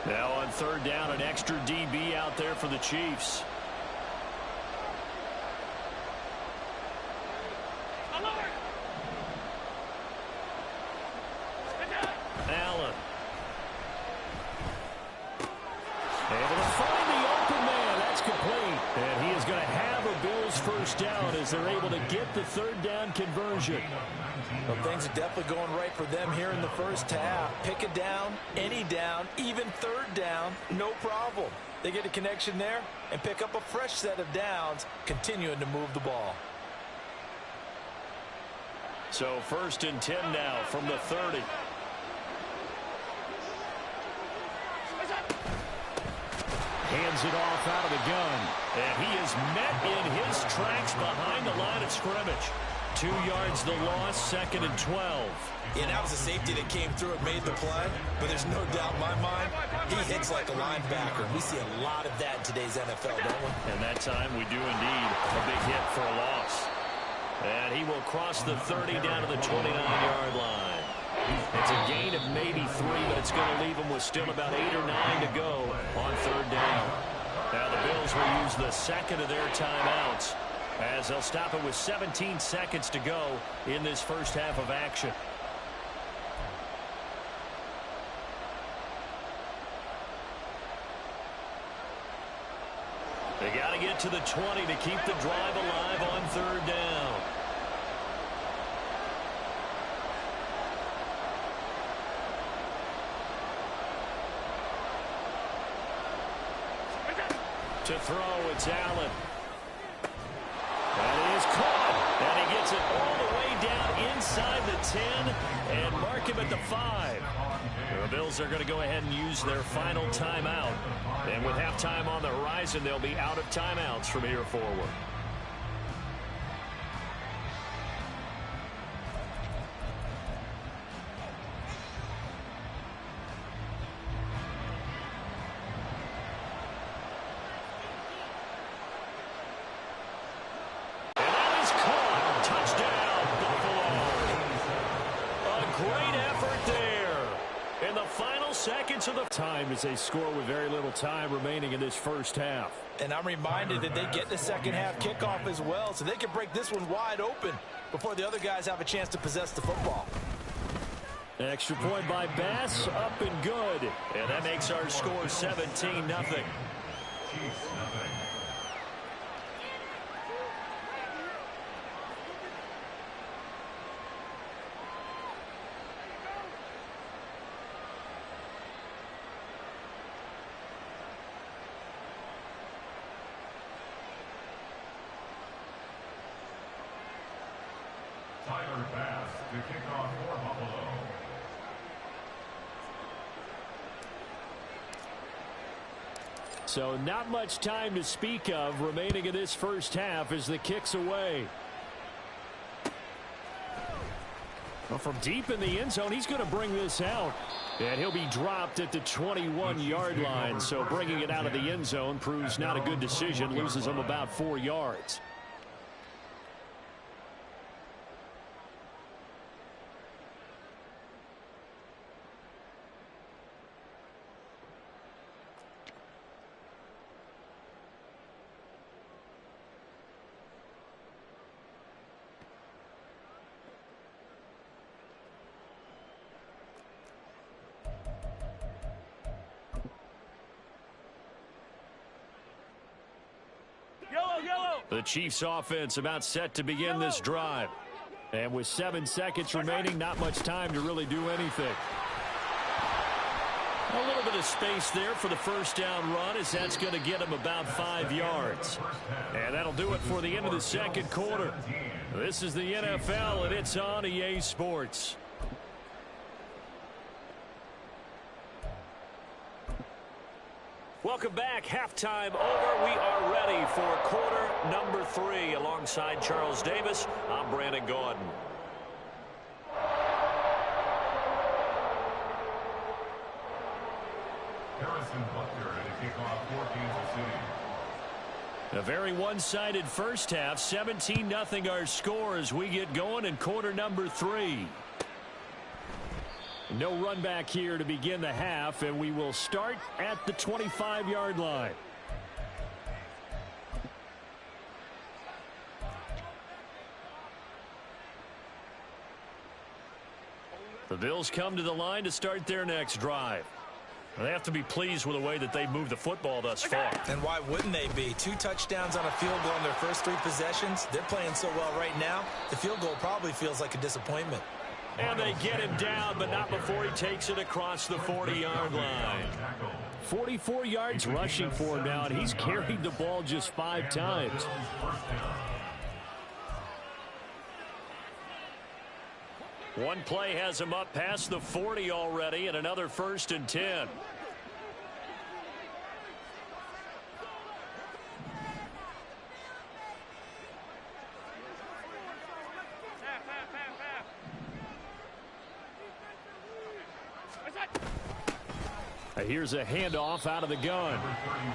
Now on third down, an extra DB out there for the Chiefs. Allen. Able to find the open man. That's complete. And he is going to have a Bills first down as they're able to get the third down conversion. Well, things are definitely going right for them here in the first half. Pick a down, any down, even third down, no problem. They get a connection there and pick up a fresh set of downs, continuing to move the ball. So 1st and 10 now from the 30. Hands it off out of the gun. And he is met in his tracks behind the line of scrimmage. 2 yards the loss, 2nd and 12. Yeah, that was a safety that came through and made the play. But there's no doubt in my mind, he hits like a linebacker. We see a lot of that in today's NFL, don't we? And that time we do indeed a big hit for a loss. And he will cross the 30 down to the 29-yard line. It's a gain of maybe 3, but it's going to leave him with still about 8 or 9 to go on third down. Now the Bills will use the second of their timeouts as they'll stop it with 17 seconds to go in this first half of action. They got to get to the 20 to keep the drive alive on third down. To throw, it's Allen. That is caught. And he gets it all the way down inside the 10 and mark him at the 5. The Bills are going to go ahead and use their final timeout. And with halftime on the horizon, they'll be out of timeouts from here forward. Seconds of the time as they score with very little time remaining in this first half. And I'm reminded that they get the second half kickoff as well, so they can break this one wide open before the other guys have a chance to possess the football. Extra point by Bass, up and good. And that makes our score 17-0. Tyler Bass to kick off for Buffalo. So not much time to speak of remaining in this first half as the kick's away. Well, from deep in the end zone, he's going to bring this out. And he'll be dropped at the 21-yard line. So bringing it out of the end zone proves not a good decision. Loses him about 4 yards. The Chiefs offense about set to begin this drive. And with 7 seconds remaining, not much time to really do anything. A little bit of space there for the first down run as that's going to get him about 5 yards. And that'll do it for the end of the second quarter. This is the NFL and it's on EA Sports. Welcome back. Halftime over. We are ready for quarter number 3. Alongside Charles Davis, I'm Brandon Gaudin. Harrison Butker to kick off for Kansas City. A very one-sided first half. 17-0 our score as we get going in quarter number 3. No run back here to begin the half, and we will start at the 25-yard line. The Bills come to the line to start their next drive. They have to be pleased with the way that they moved the football thus far. And why wouldn't they be? 2 touchdowns on a field goal in their first 3 possessions. They're playing so well right now, the field goal probably feels like a disappointment. And they get him down, but not before he takes it across the 40-yard line. 44 yards rushing for him now, and he's carried the ball just 5 times. One play has him up past the 40 already, and another 1st and 10. Here's a handoff out of the gun.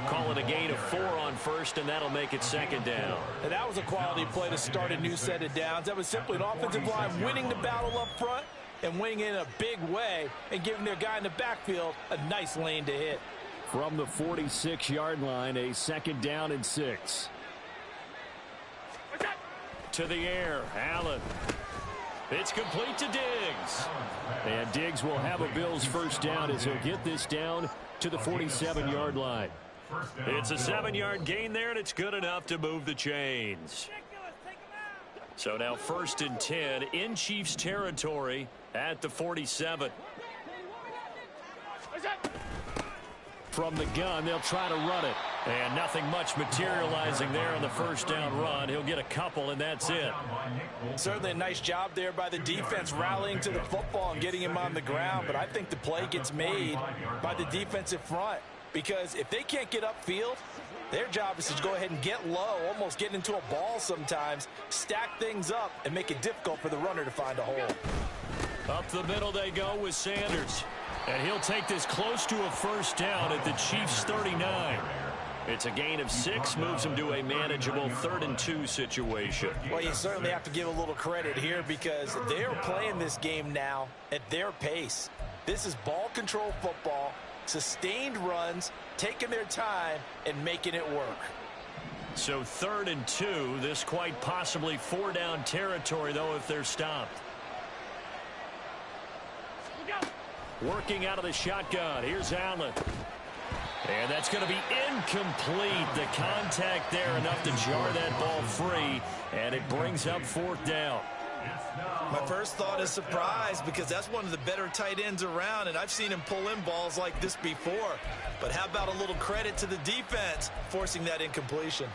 Call it a gain of 4 on 1st, and that'll make it 2nd down. And that was a quality play to start a new set of downs. That was simply an offensive line winning the battle up front and winning in a big way and giving their guy in the backfield a nice lane to hit. From the 46-yard line, a 2nd down and 6. To the air, Allen. It's complete to Diggs. And Diggs will have a Bills 1st down as he'll get this down to the 47-yard line. It's a 7-yard gain there, and it's good enough to move the chains. So now 1st and 10 in Chiefs territory at the 47. From the gun, they'll try to run it. And nothing much materializing there on the 1st down run. He'll get a couple, and that's it. Certainly a nice job there by the defense rallying to the football and getting him on the ground. But I think the play gets made by the defensive front. Because if they can't get upfield, their job is to go ahead and get low, almost get into a ball sometimes, stack things up, and make it difficult for the runner to find a hole. Up the middle they go with Sanders. And he'll take this close to a 1st down at the Chiefs' 39. It's a gain of 6, moves him to a manageable 3rd and 2 situation. Well, you certainly have to give a little credit here because they're playing this game now at their pace. This is ball control football, sustained runs, taking their time, and making it work. So 3rd and 2, this quite possibly 4-down territory, though, if they're stopped. Working out of the shotgun. Here's Allen. And that's going to be incomplete. The contact there enough to jar that ball free. And it brings up 4th down. My first thought is surprise because that's one of the better tight ends around. And I've seen him pull in balls like this before. But how about a little credit to the defense forcing that incompletion?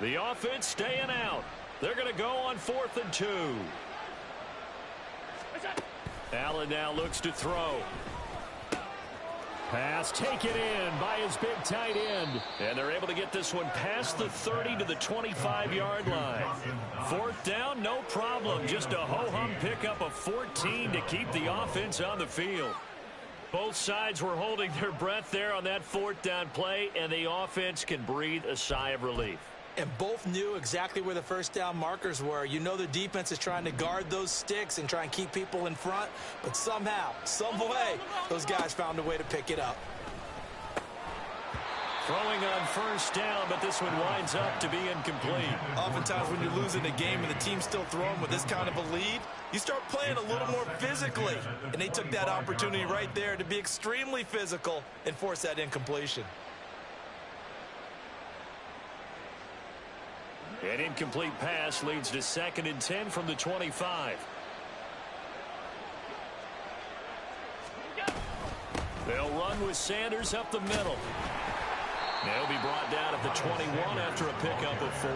The offense staying out. They're going to go on 4th and 2. Allen now looks to throw. Pass taken in by his big tight end. And they're able to get this one past the 30 to the 25-yard line. 4th down, no problem. Just a ho-hum pickup of 14 to keep the offense on the field. Both sides were holding their breath there on that 4th down play, and the offense can breathe a sigh of relief. And both knew exactly where the 1st down markers were. You know the defense is trying to guard those sticks and try and keep people in front. But somehow, some way, those guys found a way to pick it up. Throwing on 1st down, but this one winds up to be incomplete. Oftentimes when you're losing a game and the team's still throwing with this kind of a lead, you start playing a little more physically. And they took that opportunity right there to be extremely physical and force that incompletion. An incomplete pass leads to 2nd and 10 from the 25. They'll run with Sanders up the middle. They'll be brought down at the 21 after a pickup of 4.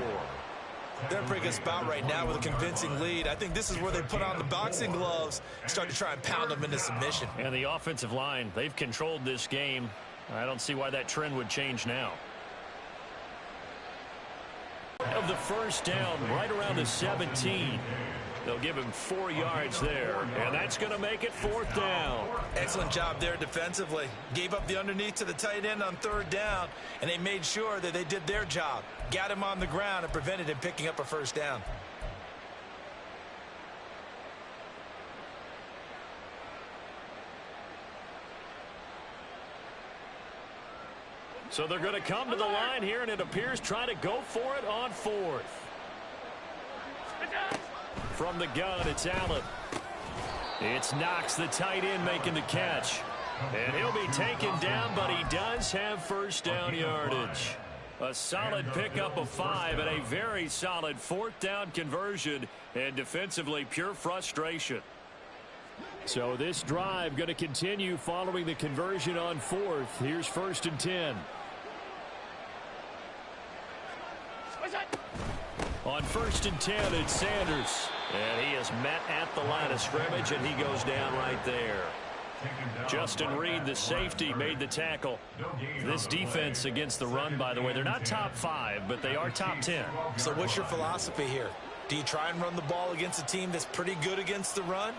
They're in a pretty good spot right now with a convincing lead. I think this is where they put on the boxing gloves and start to try and pound them into submission. And the offensive line, they've controlled this game. I don't see why that trend would change now. Of the 1st down right around the 17. They'll give him 4 yards there, and that's going to make it 4th down. Excellent job there defensively. Gave up the underneath to the tight end on 3rd down, and they made sure that they did their job. Got him on the ground and prevented him picking up a 1st down. So they're going to come to the line here, and it appears trying to go for it on fourth. From the gun, it's Allen. It's Knox, the tight end, making the catch. And he'll be taken down, but he does have first down yardage. A solid pickup of 5 and a very solid fourth down conversion, and defensively pure frustration. So this drive going to continue following the conversion on fourth. Here's 1st and 10. On 1st and 10, it's Sanders. And he is met at the line of scrimmage, and he goes down right there. Justin Reed, the safety, made the tackle. This defense against the run, by the way, they're not top 5, but they are top 10. So what's your philosophy here? Do you try and run the ball against a team that's pretty good against the run?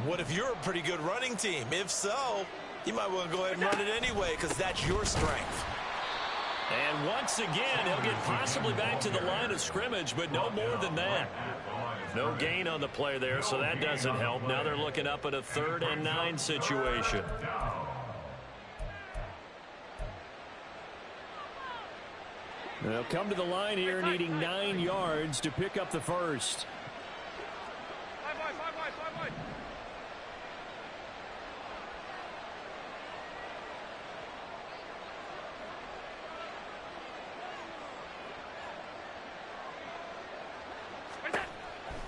What if you're a pretty good running team? If so, you might want to go ahead and run it anyway because that's your strength. And once again, he'll get possibly back to the line of scrimmage, but no more than that. No gain on the play there, so that doesn't help. Now they're looking up at a 3rd and 9 situation. They'll come to the line here needing 9 yards to pick up the first.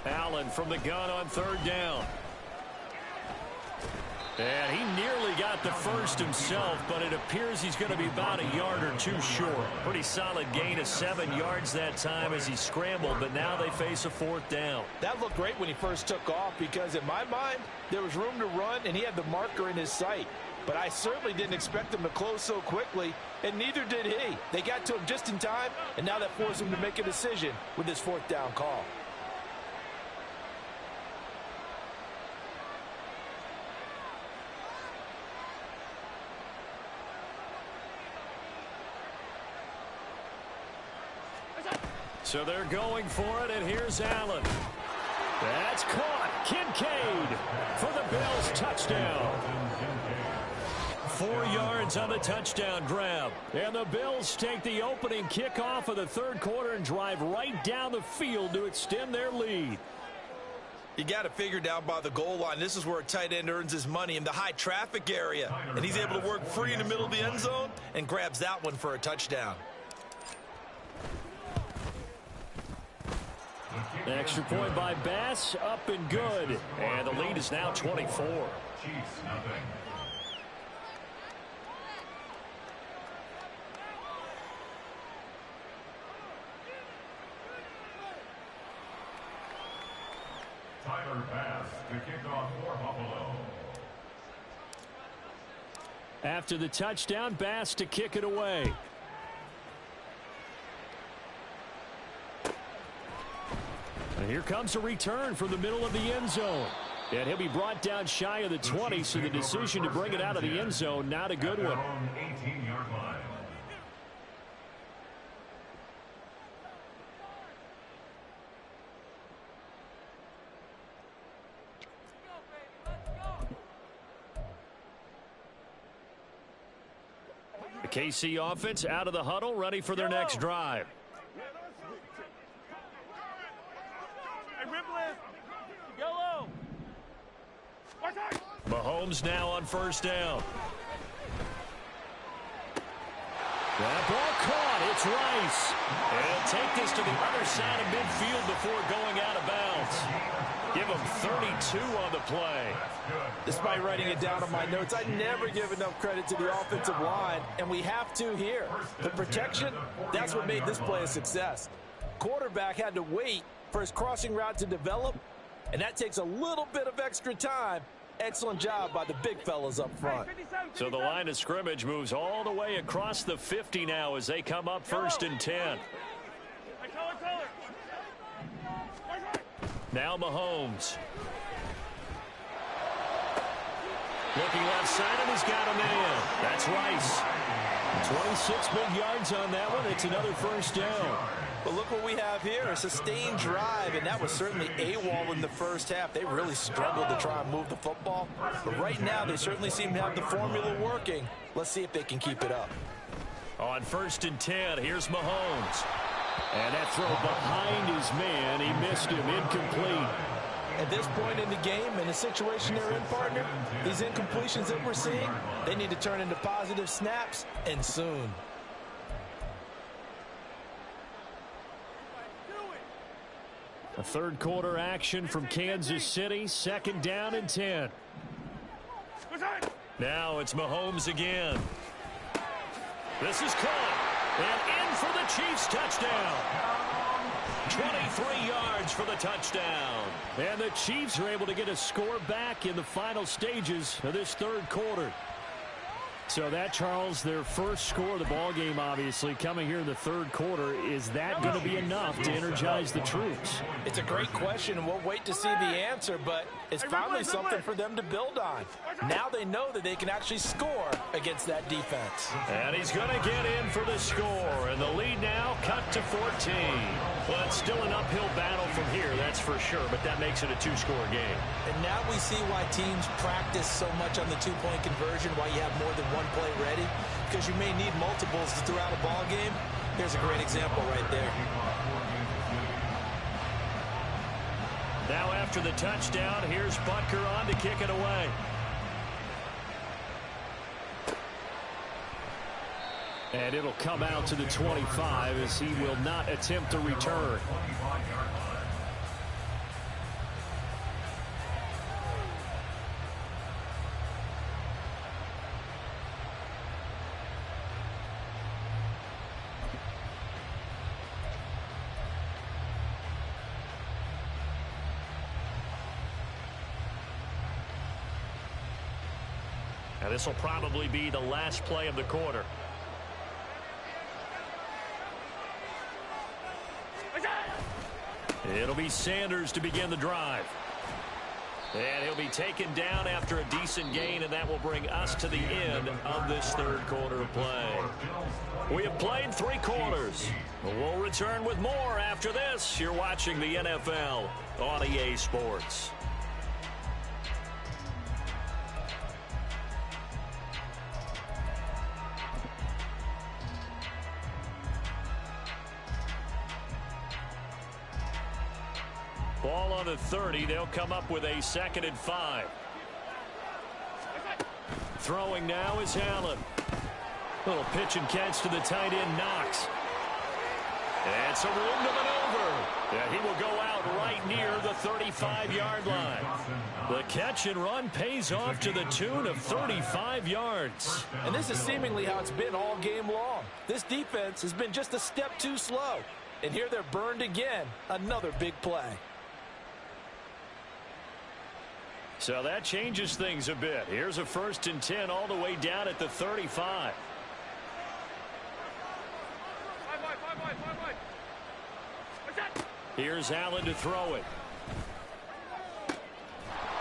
Allen from the gun on 3rd down. And he nearly got the first himself, but it appears he's going to be about a yard or 2 short. Pretty solid gain of 7 yards that time as he scrambled, but now they face a 4th down. That looked great when he first took off because in my mind, there was room to run and he had the marker in his sight. But I certainly didn't expect him to close so quickly, and neither did he. They got to him just in time, and now that forced him to make a decision with his 4th down call. So they're going for it, and here's Allen. That's caught. Kincaid for the Bills touchdown. 4 yards on the touchdown grab. And the Bills take the opening kickoff of the 3rd quarter and drive right down the field to extend their lead. You got to figure down by the goal line. This is where a tight end earns his money in the high traffic area. And he's able to work free in the middle of the end zone and grabs that one for a touchdown. Extra point by Bass, up and good. And the lead is now 24. Chiefs, nothing. Tyler Bass to kick off for Buffalo. After the touchdown, Bass to kick it away. And here comes a return from the middle of the end zone. And he'll be brought down shy of the 20, so the decision to bring it out of the end zone, not a good one. 18-yard line. The KC offense out of the huddle, ready for their next drive. Mahomes now on 1st down. That ball caught. It's Rice. And he'll take this to the other side of midfield before going out of bounds. Give him 32 on the play. Despite writing it down on my notes, I never give enough credit to the offensive line, and we have to here. The protection, that's what made this play a success. Quarterback had to wait for his crossing route to develop, and that takes a little bit of extra time. Excellent job by the big fellas up front. So the line of scrimmage moves all the way across the 50 now as they come up 1st and 10. Now Mahomes. Looking left side, and he's got a man. That's Rice. 26 big yards on that one. It's another 1st down. But look what we have here, a sustained drive, and that was certainly AWOL in the first half. They really struggled to try and move the football. But right now, they certainly seem to have the formula working. Let's see if they can keep it up. On 1st and 10, here's Mahomes. And that throw behind his man, he missed him, incomplete. At this point in the game, in the situation they're in, partner, these incompletions that we're seeing, they need to turn into positive snaps, and soon. A third quarter action from Kansas City, 2nd down and 10. Now it's Mahomes again. This is caught, and in for the Chiefs touchdown. 23 yards for the touchdown. And the Chiefs are able to get a score back in the final stages of this third quarter. So that, Charles, their first score of the ball game, obviously, coming here in the third quarter. Is that going to be enough to energize the troops? It's a great question, and we'll wait to see the answer, but it's finally something for them to build on. Now they know that they can actually score against that defense. And he's going to get in for the score, and the lead now cut to 14. Well, it's still an uphill battle from here, that's for sure, but that makes it a two-score game. And now we see why teams practice so much on the two-point conversion, why you have more than one play ready, because you may need multiples throughout a ball game. Here's a great example right there. Now after the touchdown, here's Butker on to kick it away. And it'll come out to the 25 as he will not attempt a return. Now this will probably be the last play of the quarter. It'll be Sanders to begin the drive. And he'll be taken down after a decent gain, and that will bring us to the end of this third quarter of play. We have played 3 quarters. We'll return with more after this. You're watching the NFL on EA Sports. Ball on the 30. They'll come up with a 2nd and 5. Throwing now is Allen. Little pitch and catch to the tight end, Knox. And some room to maneuver. Yeah, he will go out right near the 35-yard line. The catch and run pays off to the tune of 35 yards. And this is seemingly how it's been all game long. This defense has been just a step too slow. And here they're burned again. Another big play. So that changes things a bit. Here's a 1st and 10 all the way down at the 35. Here's Allen to throw it.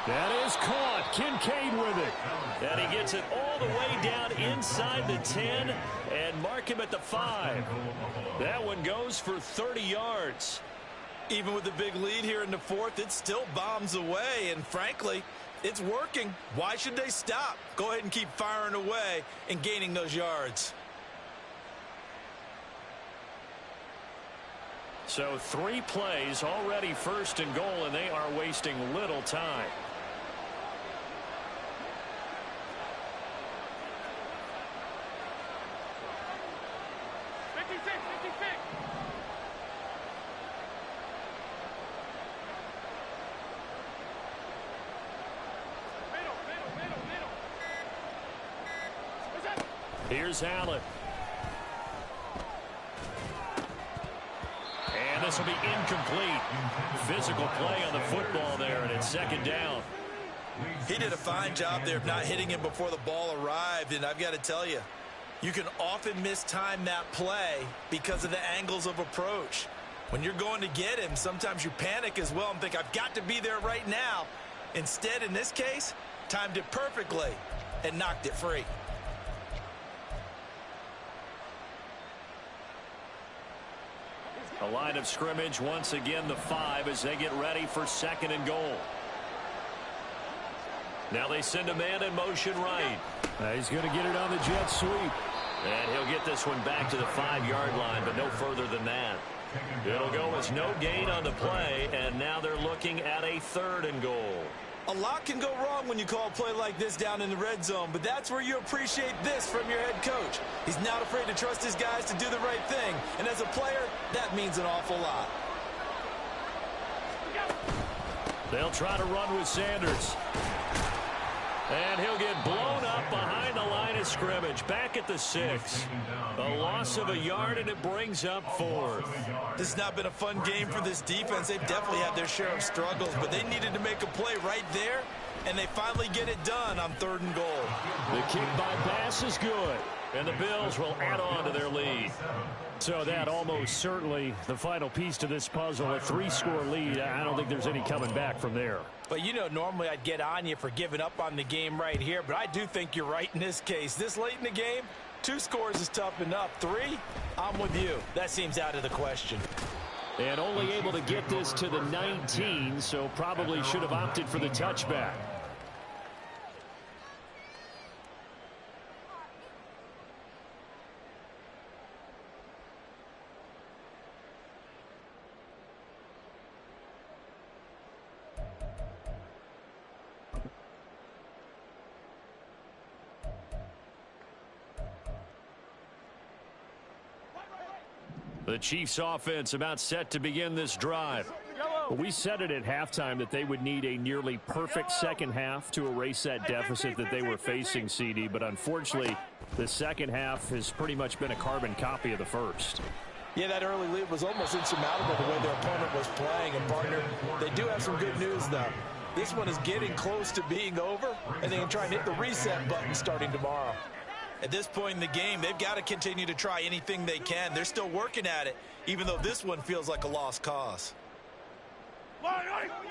That is caught. Kincaid with it. And he gets it all the way down inside the 10 and mark him at the 5. That one goes for 30 yards. Even with the big lead here in the 4th, it still bombs away, and frankly, it's working. Why should they stop? Go ahead and keep firing away and gaining those yards. So 3 plays already 1st and goal, and they are wasting little time. Here's Allen. And this will be incomplete. Physical play on the football there, and it's 2nd down. He did a fine job there of not hitting him before the ball arrived, and I've got to tell you, you can often mistime that play because of the angles of approach. When you're going to get him, sometimes you panic as well and think, I've got to be there right now. Instead, in this case, timed it perfectly and knocked it free. A line of scrimmage, once again the 5 as they get ready for 2nd and goal. Now they send a man in motion right. He's going to get it on the jet sweep. And he'll get this one back to the 5-yard line, but no further than that. It'll go as no gain on the play, and now they're looking at a 3rd and goal. A lot can go wrong when you call a play like this down in the red zone, but that's where you appreciate this from your head coach. He's not afraid to trust his guys to do the right thing, and as a player, that means an awful lot. They'll try to run with Sanders. And he'll get blown up behind the line of scrimmage, back at the 6. A loss of a yard, and it brings up 4th. This has not been a fun game for this defense. They've definitely had their share of struggles, but they needed to make a play right there, and they finally get it done on 3rd and goal. The kick by Bass is good, and the Bills will add on to their lead. So that almost certainly the final piece to this puzzle, a 3-score lead. I don't think there's any coming back from there. But, you know, normally I'd get on you for giving up on the game right here, but I do think you're right in this case. This late in the game, 2 scores is tough enough. 3, I'm with you. That seems out of the question. And only able to get this to the 19, so probably should have opted for the touchback. The Chiefs offense about set to begin this drive. Well, we said it at halftime that they would need a nearly perfect second half to erase that deficit that they were facing, CD. But unfortunately, the second half has pretty much been a carbon copy of the first. Yeah, that early lead was almost insurmountable the way their opponent was playing. And, partner, they do have some good news, though. This one is getting close to being over, and they can try and hit the reset button starting tomorrow. At this point in the game, they've got to continue to try anything they can. They're still working at it, even though this one feels like a lost cause.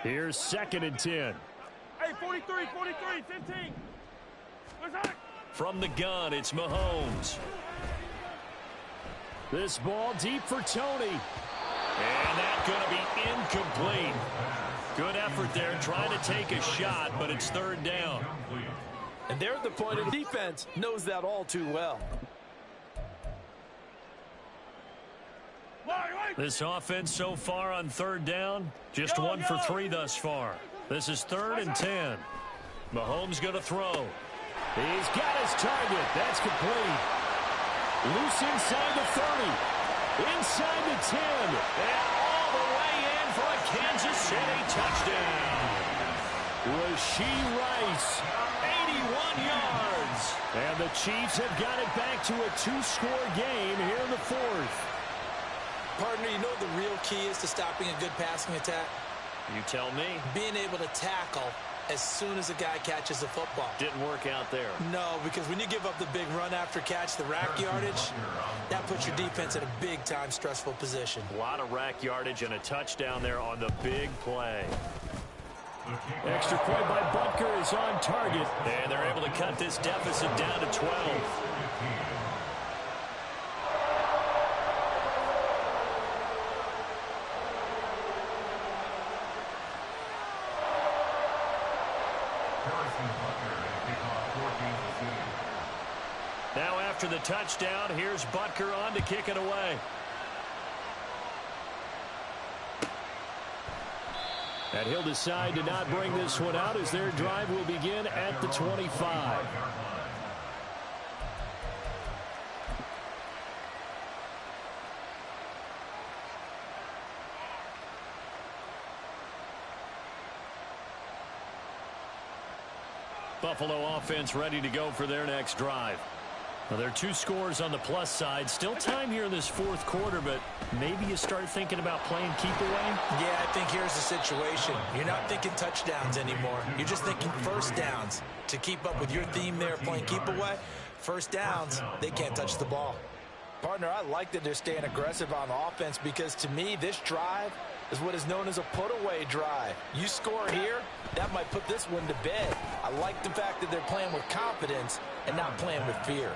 Here's 2nd and 10. Hey, 43, 15. From the gun, it's Mahomes. This ball deep for Tony. And that's going to be incomplete. Good effort there trying to take a shot, but it's 3rd down. And they're at the point of the defense knows that all too well. This offense so far on 3rd down, just 1 for 3 thus far. This is 3rd and 10. Mahomes going to throw. He's got his target. That's complete. Loose inside the 30. Inside the 10. And all the way in for a Kansas City touchdown. Rashee Rice. 81 yards. And the Chiefs have got it back to a 2-score game here in the 4th. Partner, you know what the real key is to stopping a good passing attack? You tell me. Being able to tackle as soon as a guy catches the football. Didn't work out there. No, because when you give up the big run after catch, the rack yardage, that puts your defense in a big-time stressful position. A lot of rack yardage and a touchdown there on the big play. Extra point by Butker is on target. And they're able to cut this deficit down to 12. Now after the touchdown, here's Butker on to kick it away. And he'll decide to not bring this one out as their drive will begin at the 25. Buffalo offense ready to go for their next drive. Well, there are 2 scores on the plus side. Still time here in this 4th quarter, but maybe you start thinking about playing keep away? Yeah, I think here's the situation. You're not thinking touchdowns anymore. You're just thinking first downs. To keep up with your theme there, playing keep away, first downs, they can't touch the ball. Partner, I like that they're staying aggressive on offense because to me, this drive is what is known as a put-away drive. You score here, that might put this one to bed. I like the fact that they're playing with confidence and not playing with fear.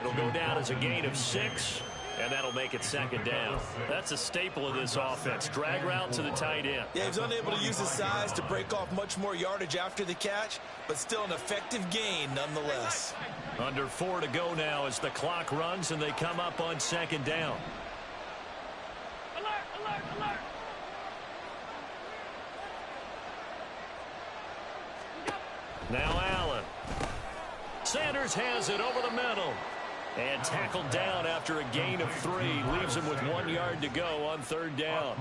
It'll go down as a gain of 6, And that'll make it second down. That's a staple of this offense. Drag route to the tight end. Yeah, he was unable to use his size to break off much more yardage after the catch, but still an effective gain nonetheless. Under 4 to go now as the clock runs and they come up on second down. Alert, alert, alert. Now Allen. Sanders has it over the middle. And tackled down after a gain of 3. Leaves him with 1 yard to go on third down.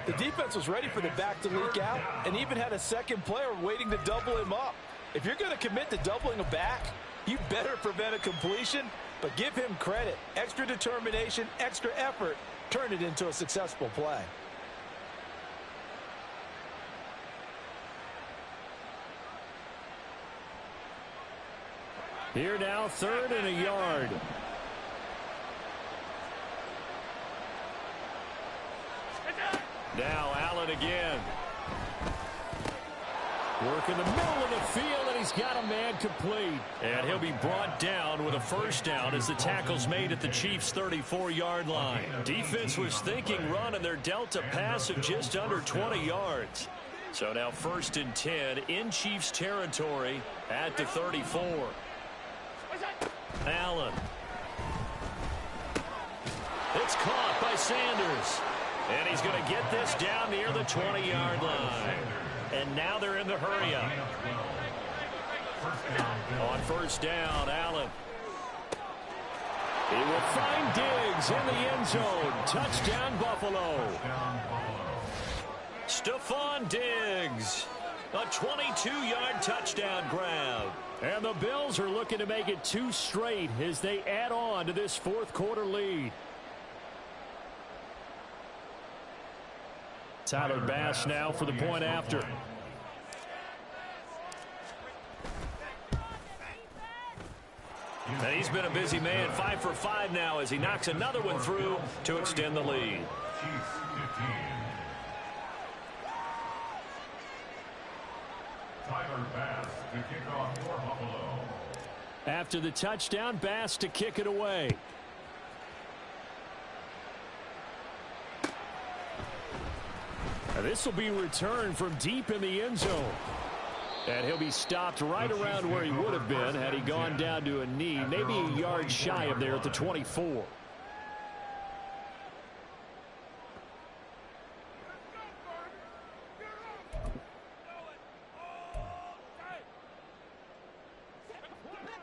The defense was ready for the back to leak out and even had a second player waiting to double him up. If you're going to commit to doubling a back, you better prevent a completion, but give him credit. Extra determination, extra effort, turn it into a successful play. Here now, 3rd and a yard. Now Allen again. Work in the middle of the field, and he's got a man complete. And he'll be brought down with a first down as the tackle's made at the Chiefs' 34-yard line. Defense was thinking run, and they're dealt a pass of just under 20 yards. So now 1st and 10 in Chiefs territory at the 34. Allen. It's caught by Sanders. And he's going to get this down near the 20-yard line. And now they're in the hurry up. On first down, Allen. He will find Diggs in the end zone. Touchdown, Buffalo. Stephon Diggs. A 22-yard touchdown grab. And the Bills are looking to make it 2 straight as they add on to this 4th quarter lead. Tyler Bass now for the point after. And he's been a busy man, 5 for 5 now as he knocks another one through to extend the lead. Tyler Bass to kick off for Buffalo. After the touchdown, Bass to kick it away. Now this will be returned from deep in the end zone. And he'll be stopped right around where he would have been had he gone down to a knee, maybe a yard shy of there at the 24.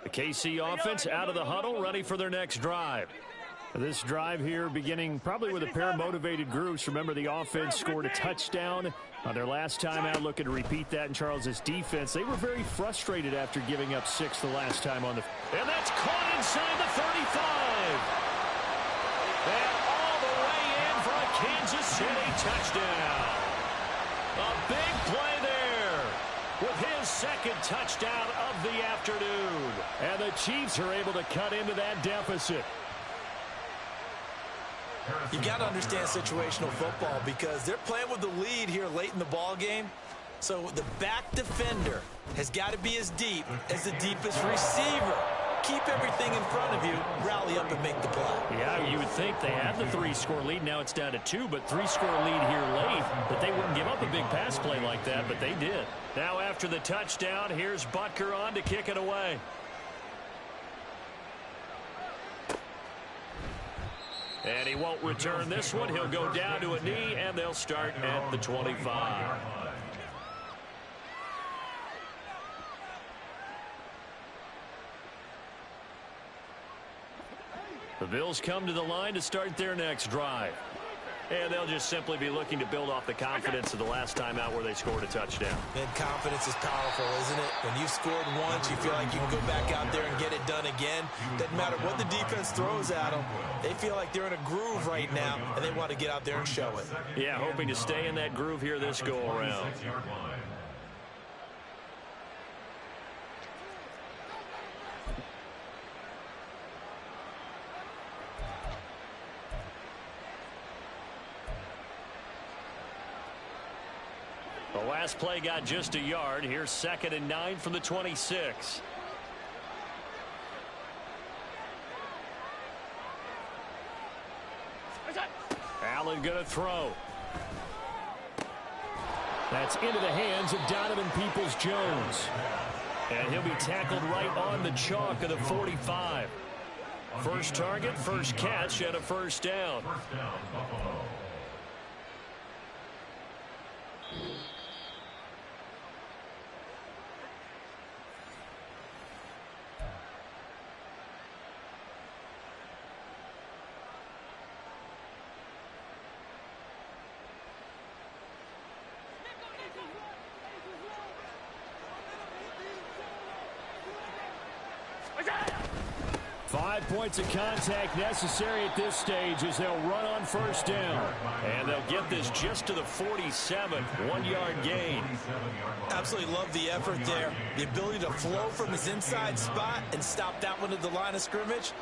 The KC offense out of the huddle, ready for their next drive. This drive here beginning probably with a pair of motivated groups. Remember, the offense scored a touchdown on their last time out, looking to repeat that in Charles's defense. They were very frustrated after giving up 6 the last time on the... And that's caught inside the 35. And all the way in for a Kansas City touchdown. A big play there with his 2nd touchdown of the afternoon. And the Chiefs are able to cut into that deficit. You got to understand situational football because they're playing with the lead here late in the ball game. So the back defender has got to be as deep as the deepest receiver. Keep everything in front of you, rally up and make the play. Yeah, you would think they had the 3-score lead. Now it's down to 2, but 3-score lead here late. But they wouldn't give up a big pass play like that, but they did. Now after the touchdown, here's Butker on to kick it away. And he won't return this one. He'll go down to a knee, and they'll start at the 25. The Bills come to the line to start their next drive. And they'll just simply be looking to build off the confidence of the last time out where they scored a touchdown. And confidence is powerful, isn't it? When you've scored once, you feel like you can go back out there and get it done again. Doesn't matter what the defense throws at them. They feel like they're in a groove right now, and they want to get out there and show it. Yeah, hoping to stay in that groove here this go-around. The last play got just a yard. Here's 2nd and 9 from the 26. Allen going to throw. That's into the hands of Donovan Peoples-Jones. And he'll be tackled right on the chalk of the 45. First target, first catch, and a first down. First down, Buffalo. Five points of contact necessary at this stage as they'll run on first down. And they'll get this just to the 47, 1-yard gain. Absolutely love the effort there. The ability to flow from his inside spot and stop that one at the line of scrimmage.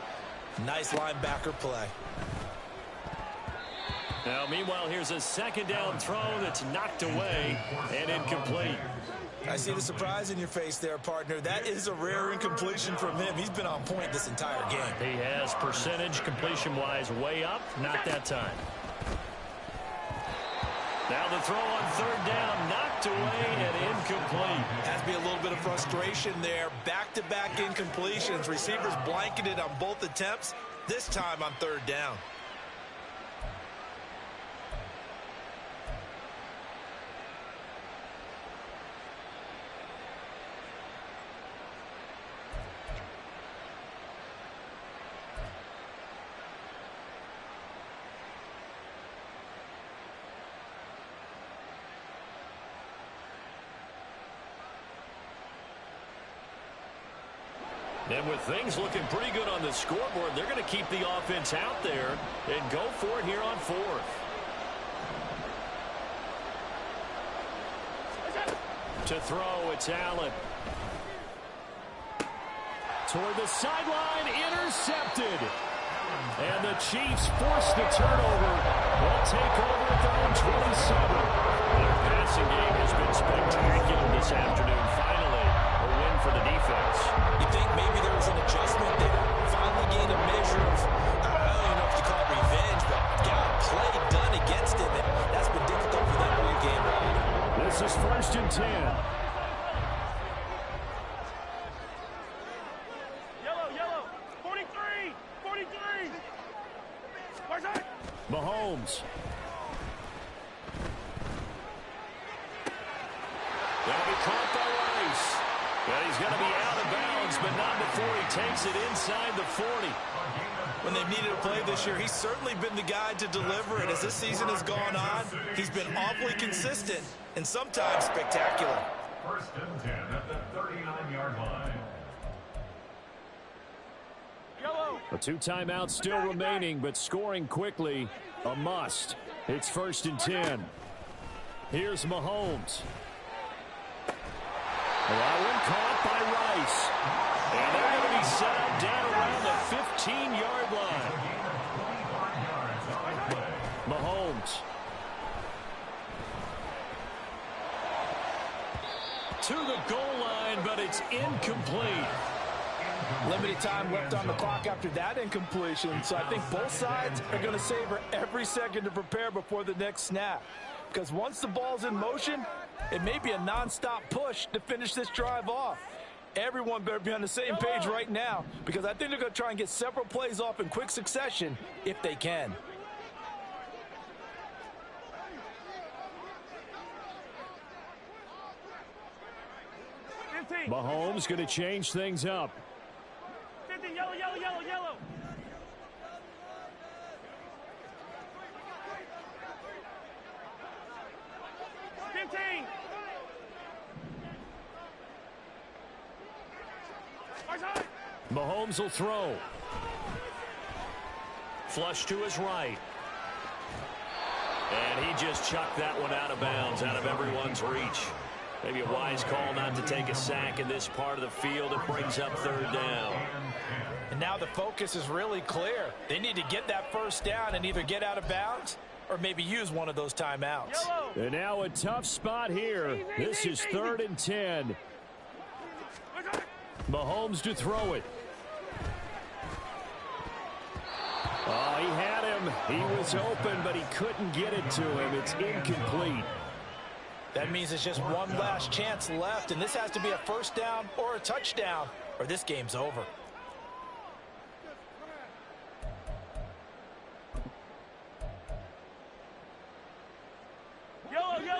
Nice linebacker play. Now, meanwhile, here's a second down throw that's knocked away and incomplete. I see the surprise in your face there, partner. That is a rare incompletion from him. He's been on point this entire game. He has percentage completion-wise way up. Not that time. Now the throw on third down, knocked away and incomplete. Has to be a little bit of frustration there. Back-to-back incompletions. Receivers blanketed on both attempts, this time on third down. And with things looking pretty good on the scoreboard, they're going to keep the offense out there and go for it here on fourth. To throw, it's Allen. Toward the sideline, intercepted. And the Chiefs force the turnover. They'll take over at their own 27. Their passing game has been spectacular this afternoon. Finally, a win for the defense. You think maybe there was an adjustment there? Finally gained a measure of, I don't even know if you call it revenge, but got a play done against him, and that's been difficult for them all game long. This is 1st and 10. Yellow. 43. 43. Mahomes. That'll be caught by Rice. And he's going to be out of bounds, but not before he takes it inside the 40. When they've needed a play this year, he's certainly been the guy to deliver it. As this season has gone on, he's been awfully consistent and sometimes spectacular. First and 10 at the 39-yard line. Yellow. A 2 timeouts still remaining, but scoring quickly, a must. It's 1st and 10. Here's Mahomes. That one caught by Rice. And they're going to be set up down around the 15-yard line. Mahomes. To the goal line, but it's incomplete. Limited time left on the clock after that incompletion, so I think both sides are going to savor every second to prepare before the next snap. Because once the ball's in motion, it may be a nonstop push to finish this drive off. Everyone better be on the same page right now, because I think they're going to try and get several plays off in quick succession if they can. Mahomes going to change things up. 50. Yellow. 15. Mahomes will throw. Flush to his right. And he just chucked that one out of bounds, out of everyone's reach. Maybe a wise call not to take a sack in this part of the field. It brings up third down. And now the focus is really clear. They need to get that first down and either get out of bounds or maybe use one of those timeouts. And now a tough spot here. This is 3rd and 10. Mahomes to throw it. Oh, he had him. him. He was open, but he couldn't get it to him. It's incomplete. That means it's just one last chance left, and this has to be a first down or a touchdown, or this game's over.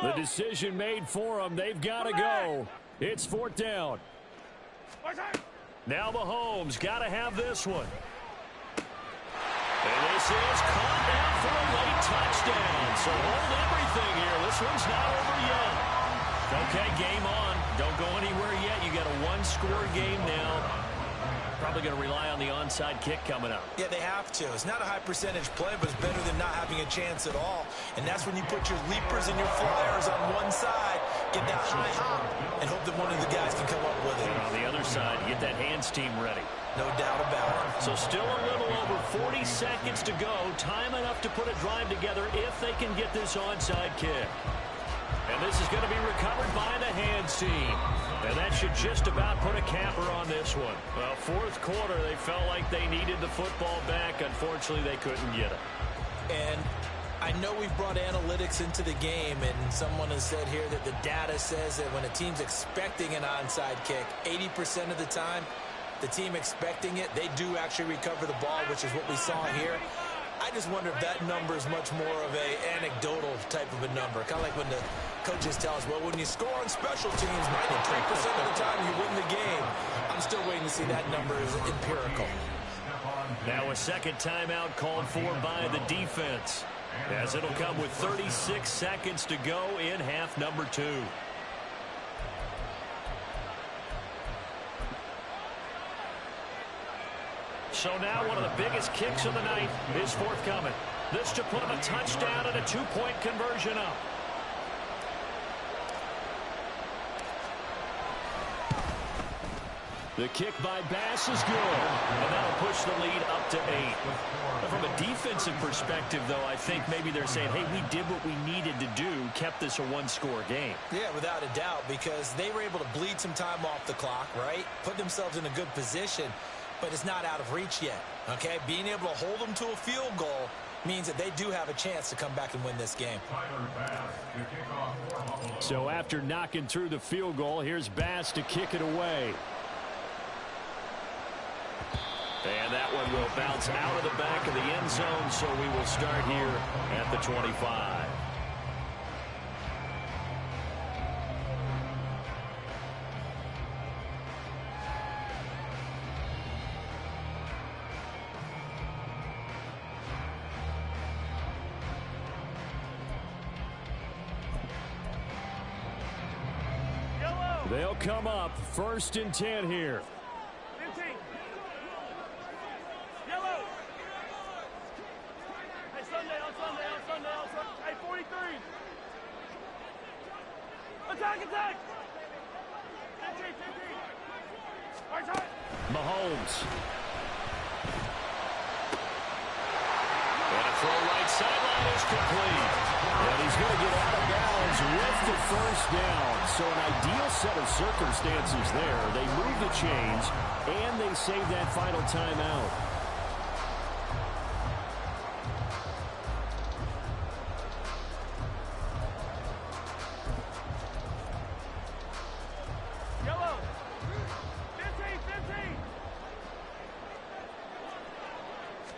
The decision made for them. They've got to go. It's fourth down. Now Mahomes got to have this one. And this is caught now for a late touchdown. So hold everything here. This one's not over yet. Okay, game on. Don't go anywhere yet. You got a one-score game now. Probably going to rely on the onside kick coming up. Yeah, they have to. It's not a high percentage play, but it's better than not having a chance at all. And that's when you put your leapers and your flyers on one side, get that high hop, and hope that one of the guys can come up with it. And on the other side, get that hands team ready. No doubt about it. So still a little over 40 seconds to go. Time enough to put a drive together if they can get this onside kick. And this is going to be recovered by the hands team. And that should just about put a capper on this one. Well, fourth quarter, they felt like they needed the football back. Unfortunately, they couldn't get it. And I know we've brought analytics into the game, and someone has said here that the data says that when a team's expecting an onside kick, 80% of the time, the team expecting it, they do actually recover the ball, which is what we saw here. I just wonder if that number is much more of a anecdotal type of a number. Kind of like when the coaches tell us, well, when you score on special teams, 93% of the time you win the game. I'm still waiting to see that number is empirical. Now a second timeout called for by the defense, as it'll come with 36 seconds to go in half number 2. So now one of the biggest kicks of the night is forthcoming. This to put him a touchdown and a 2-point conversion up. The kick by Bass is good, and that'll push the lead up to 8. But from a defensive perspective, though, I think maybe they're saying, hey, we did what we needed to do, kept this a one-score game. Yeah, without a doubt, because they were able to bleed some time off the clock, right? Put themselves in a good position, but it's not out of reach yet, okay? Being able to hold them to a field goal means that they do have a chance to come back and win this game. So after knocking through the field goal, here's Bass to kick it away. And that one will bounce out of the back of the end zone, so we will start here at the 25. They'll come up 1st and 10 here. 15. Yellow. Hey, Sunday. Hey, 43. Attack. 15. Right side. Mahomes. And a throw right sideline is complete. And he's going to get out of bounds with the first down. So an ideal set of circumstances there. They move the chains, and they save that final timeout. Yellow. 15.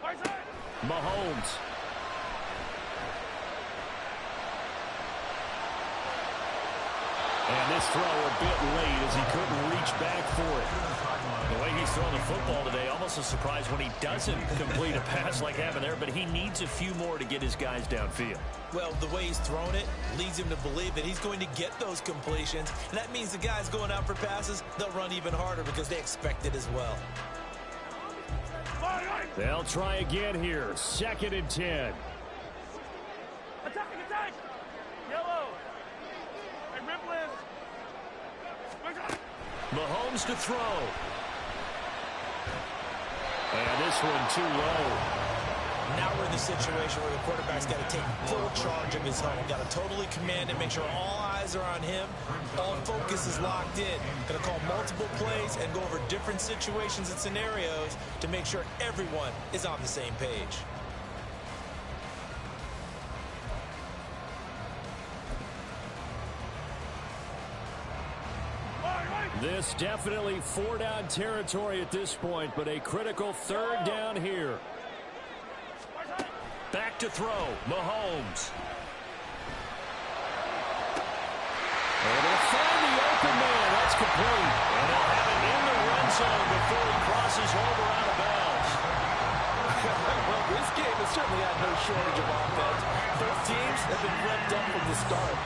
Right side. Mahomes. And this throw a bit late as he couldn't reach back for it. The way he's throwing the football today, almost a surprise when he doesn't complete a pass like happened there, but he needs a few more to get his guys downfield. Well, the way he's thrown it leads him to believe that he's going to get those completions. And that means the guys going out for passes, they'll run even harder because they expect it as well. They'll try again here. 2nd and 10. Attack. Yellow. Hey, Ripley. Mahomes to throw. And this one too low. Now we're in the situation where the quarterback's got to take full charge of his home. Got to totally command it, make sure all eyes are on him. All focus is locked in. Going to call multiple plays and go over different situations and scenarios to make sure everyone is on the same page. This definitely four-down territory at this point, but a critical third down here. Back to throw, Mahomes. Able to find the open man. That's complete. And they'll have it in the red zone before he crosses over out of bounds. Well, this game has certainly had no shortage of offense. Both teams have been revved up from the start.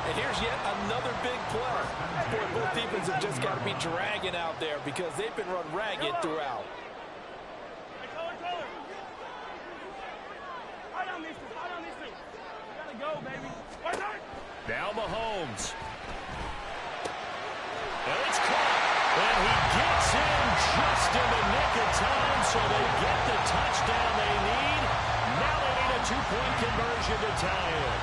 And here's yet another big play. Boy, both defenses have just got to be dragging out there because they've been run ragged throughout. Hey, color. Right on these two. Gotta go, baby. Now Mahomes. And it's caught. And he gets in just in the nick of time, so they get the touchdown they need. Now they need a two-point conversion to tie it.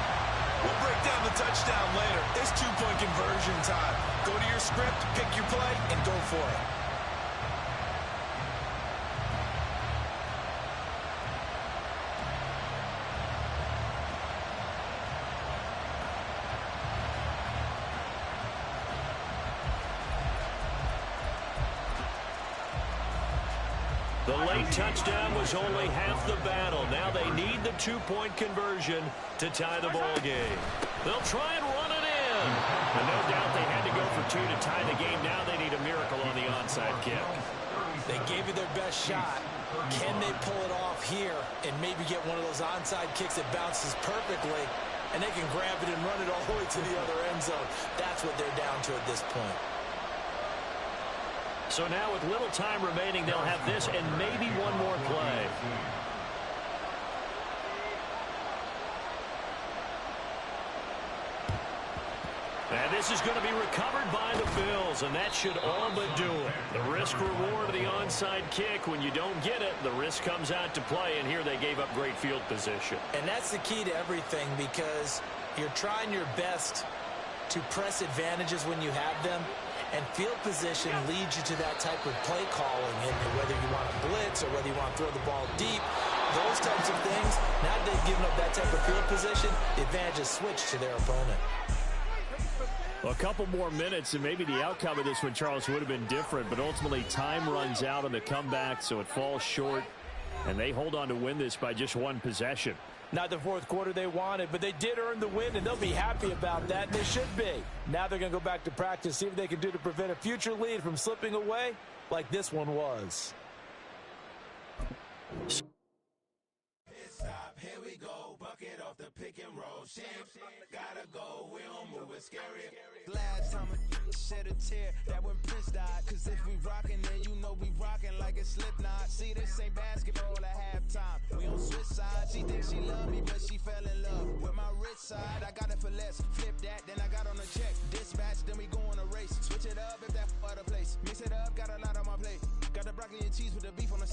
We'll break down the touchdown later. It's two-point conversion time. Go to your script, pick your play, and go for it. The late touchdown was only half the battle. Now they need the two-point conversion to tie the ball game. They'll try and run it in. And no doubt they had to go for two to tie the game. Now they need a miracle on the onside kick. They gave you their best shot. Can they pull it off here and maybe get one of those onside kicks that bounces perfectly, and they can grab it and run it all the way to the other end zone? That's what they're down to at this point. So now with little time remaining, they'll have this and maybe one more play. And this is going to be recovered by the Bills, and that should all but do it. The risk-reward of the onside kick, when you don't get it, the risk comes out to play, and here they gave up great field position. And that's the key to everything, because you're trying your best to press advantages when you have them, and field position leads you to that type of play calling, and whether you want to blitz or whether you want to throw the ball deep, those types of things. Now that they've given up that type of field position, the advantage is switched to their opponent. Well, a couple more minutes, and maybe the outcome of this one, Charles, would have been different, but ultimately time runs out on the comeback, so it falls short, and they hold on to win this by just one possession. Not the fourth quarter they wanted, but they did earn the win, and they'll be happy about that, and they should be. Now they're going to go back to practice, see what they can do to prevent a future lead from slipping away like this one was. Here we go, bucket off the pick and roll. Gotta go, we don't move it scary. Last time a shed a tear, that when Prince died. Cause if we rockin', then you know we rockin' like a Slipknot. See, this ain't basketball at halftime. We on switch sides. She thinks she love me, but she fell in love with my rich side. I got it for less. Flip that, then I got on a check. Dispatch, then we go on a race. Switch it up if that other place. Mix it up, got a lot on my plate. Got the broccoli and cheese with the beef on the